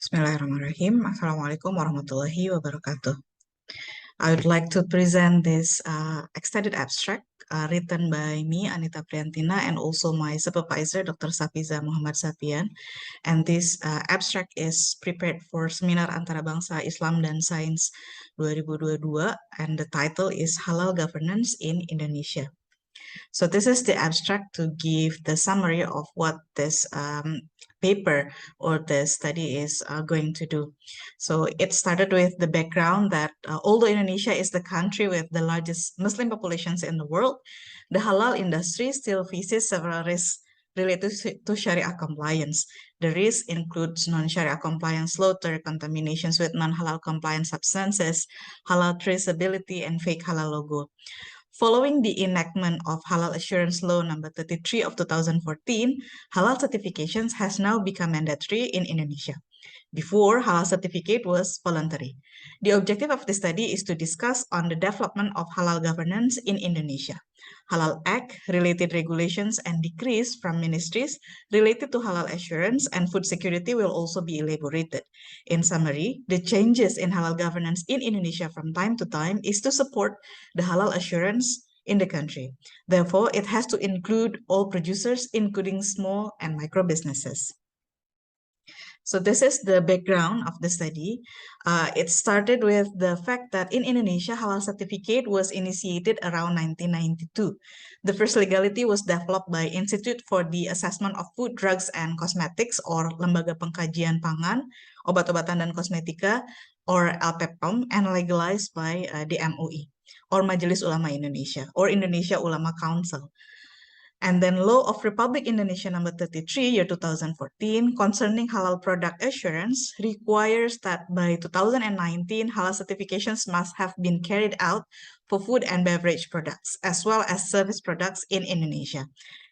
Bismillahirrahmanirrahim. Assalamualaikum warahmatullahi wabarakatuh. I would like to present this extended abstract written by me, Anita Priantina, and also my supervisor, Dr. Safiza Muhammad Sapian. And this abstract is prepared for Seminar Antarabangsa Islam dan Sains 2022, and the title is Halal Governance in Indonesia. So this is the abstract to give the summary of what this paper or the study is going to do. So it started with the background that although Indonesia is the country with the largest Muslim populations in the world, the halal industry still faces several risks related to Sharia compliance. The risks includes non-Sharia compliance slaughter, contaminations with non-halal compliant substances, halal traceability, and fake halal logo. Following the enactment of Halal Assurance Law number 33 of 2014, halal certifications has now become mandatory in Indonesia. Before, halal certificate was voluntary. The objective of the study is to discuss on the development of halal governance in Indonesia. Halal Act, related regulations and decrees from ministries related to halal assurance and food security will also be elaborated. In summary, the changes in halal governance in Indonesia from time to time is to support the halal assurance in the country. Therefore, it has to include all producers, including small and micro businesses. So this is the background of the study. It started with the fact that in Indonesia, halal certificate was initiated around 1992. The first legality was developed by Institute for the Assessment of Food, Drugs, and Cosmetics, or Lembaga Pengkajian Pangan, Obat-obatan dan Kosmetika, or LPPOM, and legalized by the MUI, or Majelis Ulama Indonesia, or Indonesia Ulama Council. And then Law of Republic Indonesia number 33, year 2014, concerning halal product assurance requires that by 2019, halal certifications must have been carried out for food and beverage products, as well as service products in Indonesia.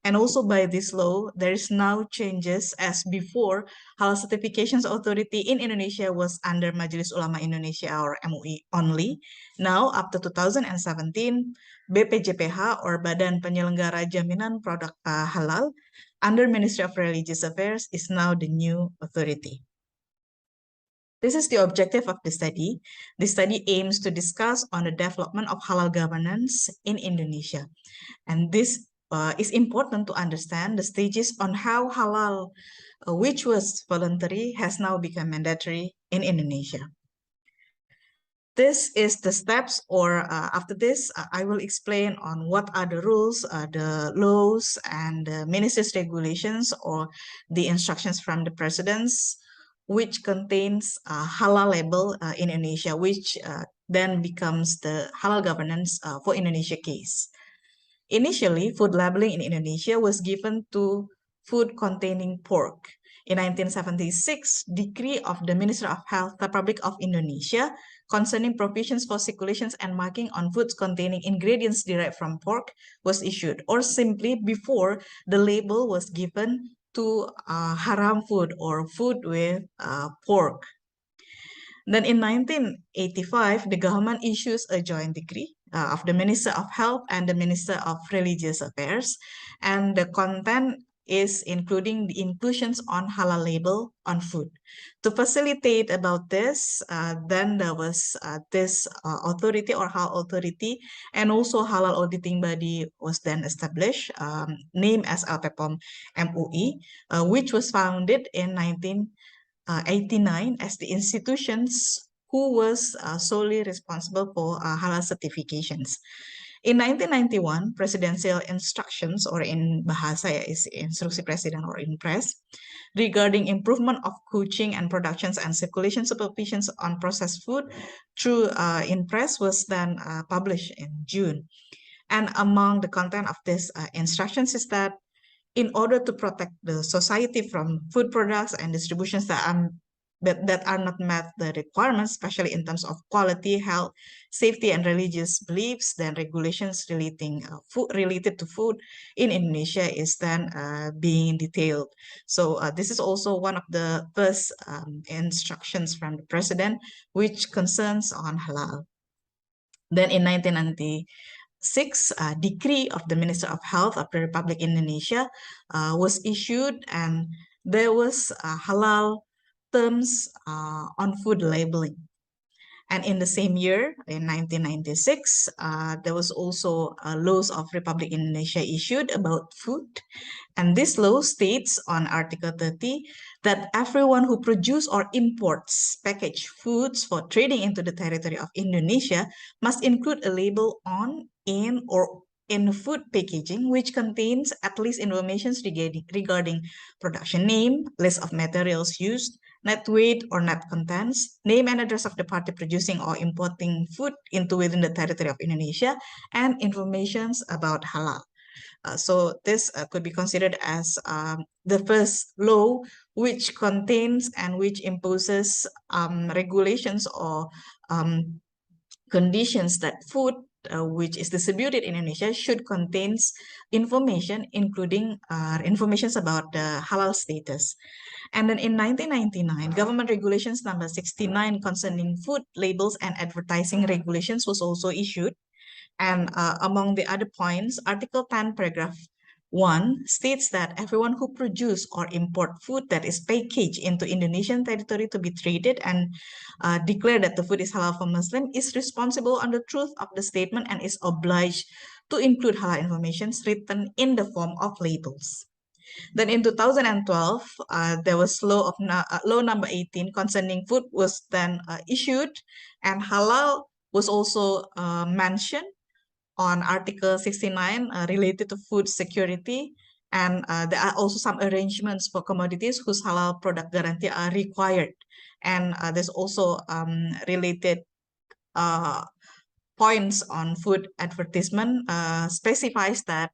And also by this law, there is now changes as before, halal certifications authority in Indonesia was under Majelis Ulama Indonesia or MUI only. Now, up to 2017, BPJPH or Badan Penyelenggara Jaminan Produk Halal under Ministry of Religious Affairs is now the new authority. This is the objective of the study. The study aims to discuss on the development of halal governance in Indonesia. And this is important to understand the stages on how halal, which was voluntary, has now become mandatory in Indonesia. This is the steps, or after this, I will explain on what are the rules, the laws, and the minister's regulations, or the instructions from the presidents, which contains a halal label in Indonesia, which then becomes the halal governance for Indonesia case. Initially, food labeling in Indonesia was given to food containing pork. In 1976, decree of the Minister of Health, Republic of Indonesia, concerning provisions for circulations and marking on foods containing ingredients derived from pork was issued, or simply before the label was given to haram food or food with pork. Then in 1985, the government issues a joint decree of the Minister of Health and the Minister of Religious Affairs, and the content is including the inclusions on halal label on food. To facilitate about this, then there was this authority or halal authority, and also halal auditing body was then established, named as LPPOM MUI, which was founded in 1989 as the institutions who was solely responsible for halal certifications. In 1991, presidential instructions, or in bahasa is instruksi presiden or impres, regarding improvement of coaching and productions and circulation supervisions on processed food through impres was then published in June. And among the content of these instructions is that in order to protect the society from food products and distributions that are not met the requirements, especially in terms of quality, health, safety, and religious beliefs, then regulations related to food in Indonesia is then being detailed. So this is also one of the first instructions from the president, which concerns on halal. Then in 1996, decree of the Minister of Health of the Republic Indonesia was issued, and there was halal terms on food labeling. And in the same year, in 1996, there was also laws of Republic Indonesia issued about food. And this law states on Article 30 that everyone who produce or imports packaged foods for trading into the territory of Indonesia must include a label on, in, or in food packaging which contains at least information regarding production name, list of materials used, net weight or net contents, name and address of the party producing or importing food into within the territory of Indonesia, and information about halal. So this could be considered as the first law which contains and which imposes regulations or conditions that food which is distributed in Indonesia should contains information, including information about the halal status. And then in 1999, Government Regulations number 69 concerning food labels and advertising regulations was also issued. And among the other points, Article 10, paragraph 1 states that everyone who produce or import food that is packaged into Indonesian territory to be traded and declare that the food is halal for Muslim is responsible on the truth of the statement and is obliged to include halal information written in the form of labels. Then in 2012, there was law number 18 concerning food was then issued, and halal was also mentioned on Article 69 related to food security. And there are also some arrangements for commodities whose halal product guarantee are required. And there's also related points on food advertisement specifies that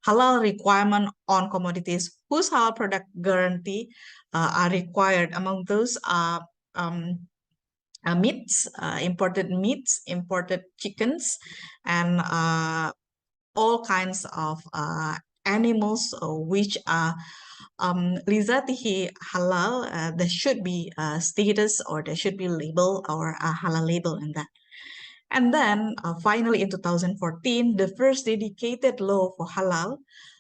halal requirement on commodities whose halal product guarantee are required. Among those are meats, imported chickens, and all kinds of animals which are lizatihi halal. There should be status, or there should be label or a halal label in that. And then finally in 2014, the first dedicated law for halal,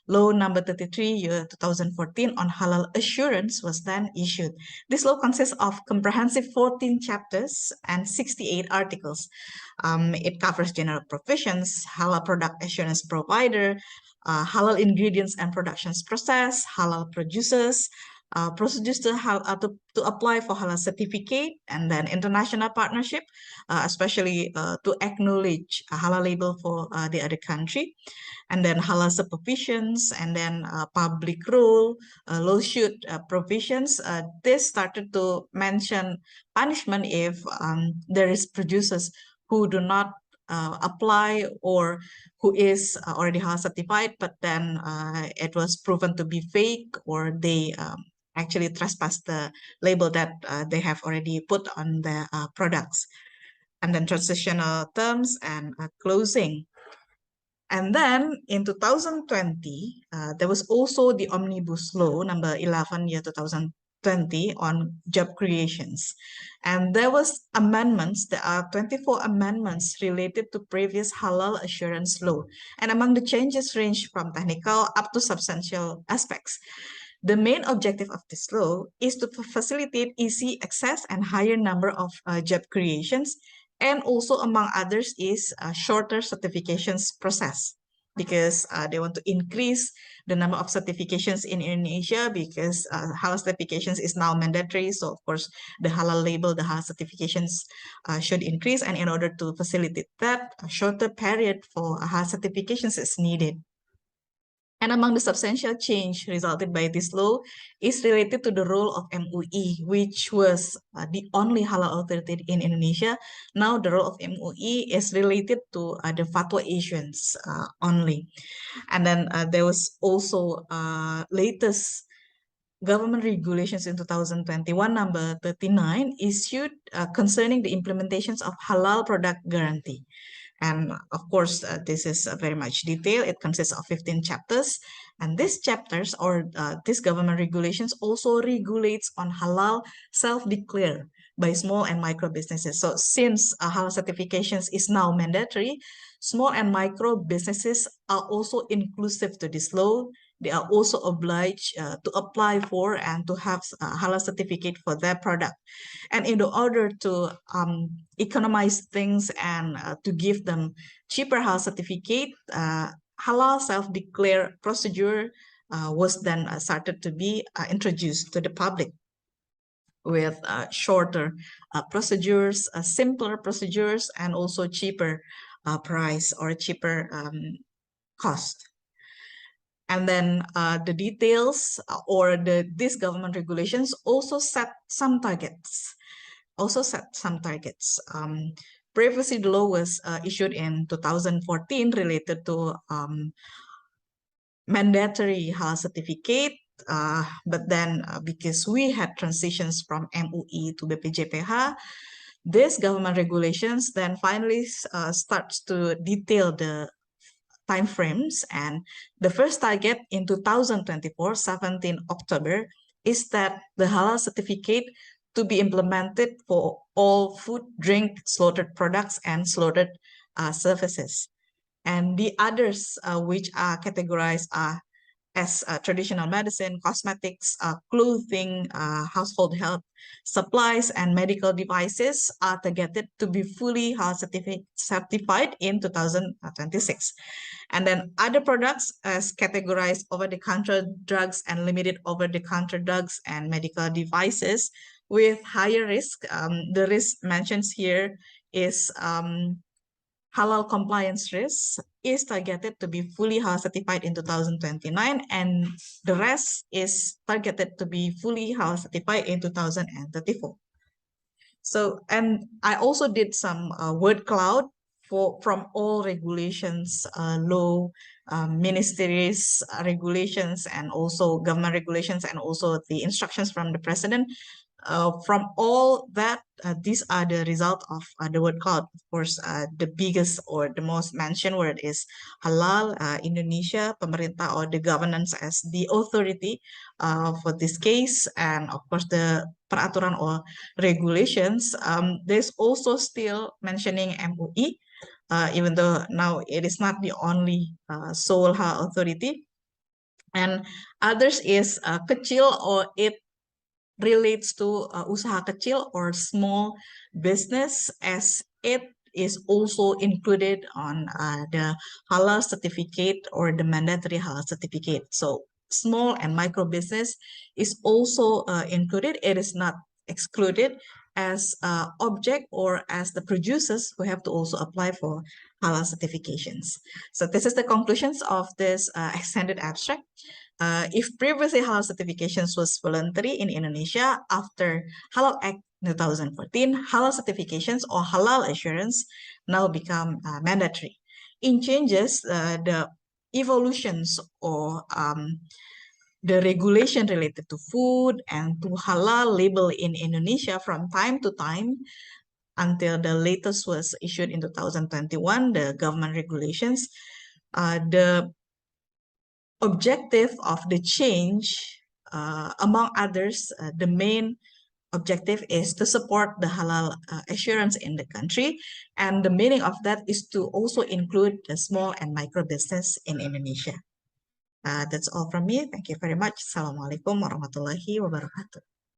law number 33 year 2014 on halal assurance, was then issued. This law consists of comprehensive 14 chapters and 68 articles. It covers general provisions, halal product assurance provider, halal ingredients and productions process, halal producers, procedures to apply for halal certificate, and then international partnership, especially to acknowledge a halal label for the other country, and then halal supervisions, and then public rule, lawsuit provisions. This started to mention punishment if there is producers who do not apply, or who is already halal certified, but then it was proven to be fake, or they actually trespass the label that they have already put on the products. And then transitional terms and closing. And then in 2020, there was also the Omnibus Law number 11 year 2020 on job creations. And there was amendments. There are 24 amendments related to previous halal assurance law. And among the changes range from technical up to substantial aspects. The main objective of this law is to facilitate easy access and higher number of job creations, and also among others is a shorter certifications process, because they want to increase the number of certifications in Indonesia, because halal certifications is now mandatory. So of course the halal label, the halal certifications should increase, and in order to facilitate that, a shorter period for halal certifications is needed. And among the substantial change resulted by this law is related to the role of MUI, which was the only halal authority in Indonesia. Now the role of MUI is related to the fatwa issuance only. And then there was also latest government regulations in 2021, number 39, issued concerning the implementations of halal product guarantee. And of course, this is very much detailed. It consists of 15 chapters. And these chapters, or these government regulations, also regulates on halal self-declare by small and micro businesses. So since halal certifications is now mandatory, small and micro businesses are also inclusive to this law, they are also obliged to apply for and to have a halal certificate for their product. And in order to economize things and to give them cheaper halal certificate, halal self-declare procedure was then started to be introduced to the public with shorter procedures, simpler procedures, and also cheaper price or cheaper cost. And then the details or these government regulations also set some targets. Previously, the law was issued in 2014 related to mandatory halal certificate. But then because we had transitions from MUI to BPJPH, this government regulations then finally starts to detail the time frames, and the first target in 2024, 17 October, is that the halal certificate to be implemented for all food, drink, slaughtered products, and slaughtered services. And the others which are categorized as traditional medicine, cosmetics, clothing, household health supplies, and medical devices are targeted to be fully halal certified in 2026. And then other products as categorized over-the-counter drugs and limited over-the-counter drugs and medical devices with higher risk. The risk mentioned here is halal compliance risk is targeted to be fully halal certified in 2029, and the rest is targeted to be fully halal certified in 2034. So, and I also did some word cloud from all regulations, law, ministries, regulations, and also government regulations, and also the instructions from the president. From all that, these are the result of the word cloud. Of course, the biggest or the most mentioned word is halal. Indonesia, pemerintah or the governance as the authority for this case, and of course the peraturan or regulations. There's also still mentioning MUI, even though now it is not the only sole halal authority. And others is kecil, or it relates to usaha kecil or small business, as it is also included on the halal certificate or the mandatory halal certificate. So small and micro business is also included. It is not excluded as object or as the producers who have to also apply for halal certifications. So this is the conclusions of this extended abstract. If previously halal certifications was voluntary in Indonesia, after Halal Act 2014, halal certifications or halal assurance now become mandatory. In changes, the evolutions or the regulation related to food and to halal label in Indonesia from time to time until the latest was issued in 2021, the government regulations, the objective of the change, among others, the main objective is to support the halal assurance in the country. And the meaning of that is to also include the small and micro business in Indonesia. That's all from me. Thank you very much. Assalamualaikum warahmatullahi wabarakatuh.